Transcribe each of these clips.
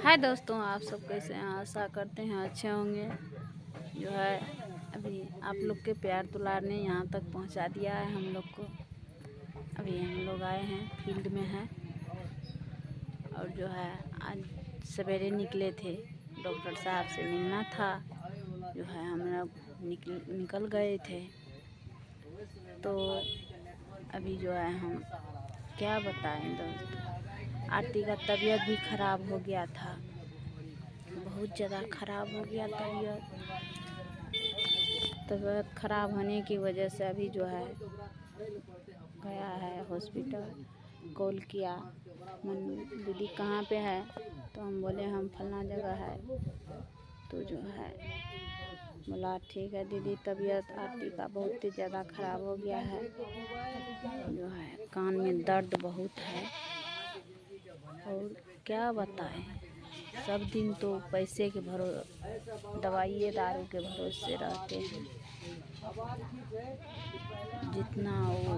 हाय दोस्तों, आप सब कैसे हैं? आशा करते हैं अच्छे होंगे। जो है अभी आप लोग के प्यार दुलार ने यहाँ तक पहुँचा दिया है हम लोग को। अभी हम लोग आए हैं, फील्ड में हैं और जो है आज सवेरे निकले थे, डॉक्टर साहब से मिलना था। जो है हम लोग निकल गए थे। तो अभी जो है हम क्या बताएं दोस्तों, आरती का तबीयत भी ख़राब हो गया था, बहुत ज़्यादा ख़राब हो गया तबीयत ख़राब होने की वजह से अभी जो है गया है हॉस्पिटल। कॉल किया, दीदी कहाँ पे है? तो हम बोले हम फलना जगह है। तो जो है बोला ठीक है दीदी, तबीयत आरती का बहुत ही ज़्यादा ख़राब हो गया है। जो है कान में दर्द बहुत है और क्या बताएं, सब दिन तो पैसे के दवाइए दारू के भरोसे रहते हैं। जितना वो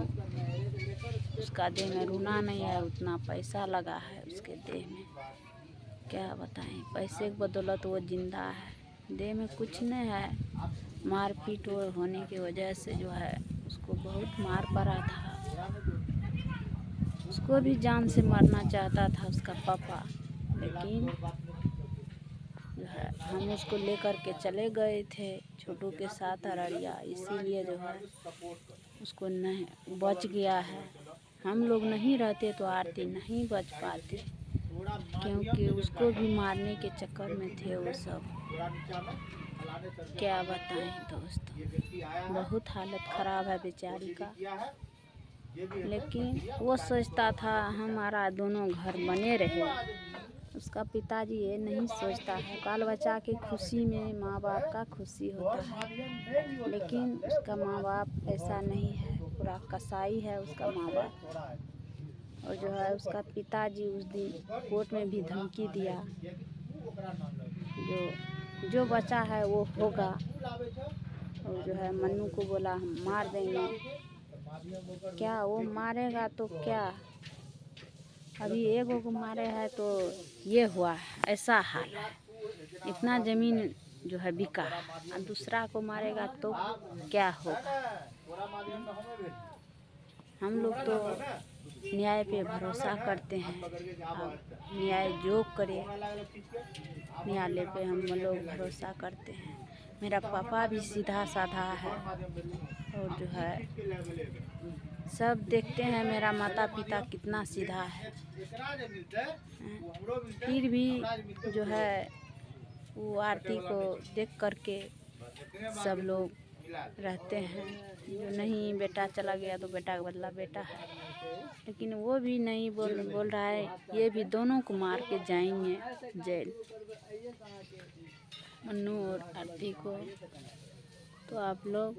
उसका देह में रूना नहीं है, उतना पैसा लगा है उसके देह में। क्या बताएं, पैसे की बदौलत वो जिंदा है, देह में कुछ नहीं है। मारपीट होने की वजह से जो है उसको बहुत मार पड़ा था। उसको भी जान से मारना चाहता था उसका पापा, लेकिन जो है हम उसको लेकर के चले गए थे छोटू के साथ अररिया, इसीलिए जो है उसको नहीं बच गया है। हम लोग नहीं रहते तो आरती नहीं बच पाती, क्योंकि उसको भी मारने के चक्कर में थे वो सब। क्या बताएं दोस्तों, बहुत हालत ख़राब है बेचारी का। लेकिन वो सोचता था हमारा दोनों घर बने रहे। उसका पिताजी ये नहीं सोचता है, बाल बच्चा की खुशी में माँ बाप का खुशी होता है, लेकिन उसका माँ बाप ऐसा नहीं है, पूरा कसाई है उसका माँ बाप। और जो है उसका पिताजी उस दिन कोर्ट में भी धमकी दिया, जो बचा है वो होगा। और जो है मन्नू को बोला हम मार देंगे। क्या वो मारेगा तो क्या, अभी एगो को मारे है तो ये हुआ है, ऐसा हाल है। इतना ज़मीन जो है बिका और दूसरा को मारेगा तो क्या होगा। हम लोग तो न्याय पे भरोसा करते हैं, अब न्याय जो करे न्यायालय पे हम लोग भरोसा करते हैं। मेरा पापा भी सीधा साधा है और जो है सब देखते हैं मेरा माता पिता कितना सीधा है। फिर भी जो है वो आरती को देख करके सब लोग रहते हैं। जो नहीं बेटा चला गया तो बेटा का बदला बेटा है, लेकिन वो भी नहीं बोल रहा है, ये भी दोनों को मार के जाएंगे जेल, मन्नू और आरती को। तो आप लोग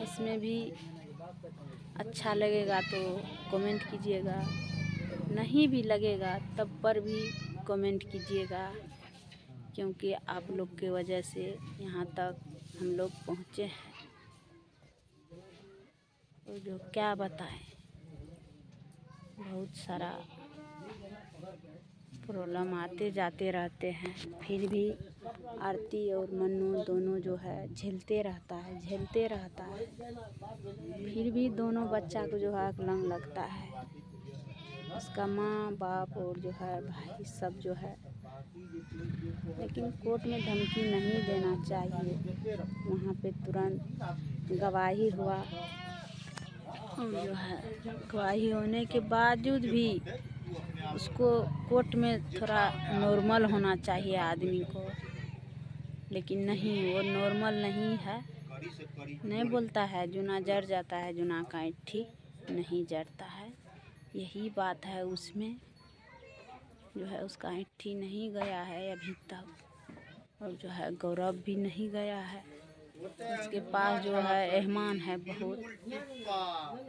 इसमें भी अच्छा लगेगा तो कमेंट कीजिएगा, नहीं भी लगेगा तब पर भी कमेंट कीजिएगा, क्योंकि आप लोग के वजह से यहाँ तक हम लोग पहुँचे हैं। तो जो क्या बताएं, बहुत सारा प्रॉब्लम आते जाते रहते हैं, फिर भी आरती और मन्नू दोनों जो है झेलते रहता है। फिर भी दोनों बच्चा को जो है लंग लगता है, उसका माँ बाप और जो है भाई सब जो है। लेकिन कोर्ट में धमकी नहीं देना चाहिए, वहाँ पे तुरंत गवाही हुआ और जो है गवाही होने के बावजूद भी उसको कोर्ट में थोड़ा नॉर्मल होना चाहिए आदमी को, लेकिन नहीं, वो नॉर्मल नहीं है। नहीं बोलता है जूना जड़ जाता है, जूना का ईंठी नहीं जड़ता है, यही बात है उसमें। जो है उसका ईंठी नहीं गया है अभी तक, और जो है गौरव भी नहीं गया है। उसके पास जो है एहमान है बहुत,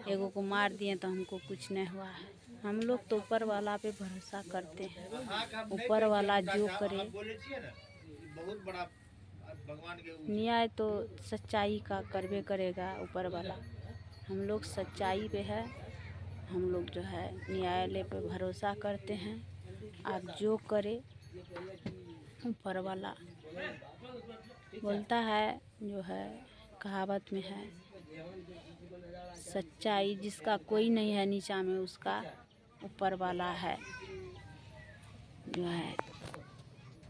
एगो को मार दिए तो हमको कुछ नहीं हुआ है। हम लोग तो ऊपर वाला पे भरोसा करते हैं, ऊपर वाला जो करे। न्याय तो सच्चाई का करबे करेगा ऊपर वाला। हम लोग सच्चाई पे है, हम लोग जो है न्यायालय पे भरोसा करते हैं। आप जो करे ऊपर वाला बोलता है, जो है कहावत में है, सच्चाई जिसका कोई नहीं है नीचा में उसका ऊपर वाला है, जो है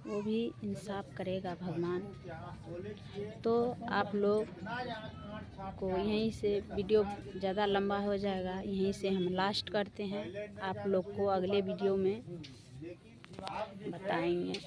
वो भी इंसाफ करेगा भगवान। तो आप लोग को यहीं से वीडियो ज़्यादा लंबा हो जाएगा, यहीं से हम लास्ट करते हैं। आप लोग को अगले वीडियो में बताएंगे।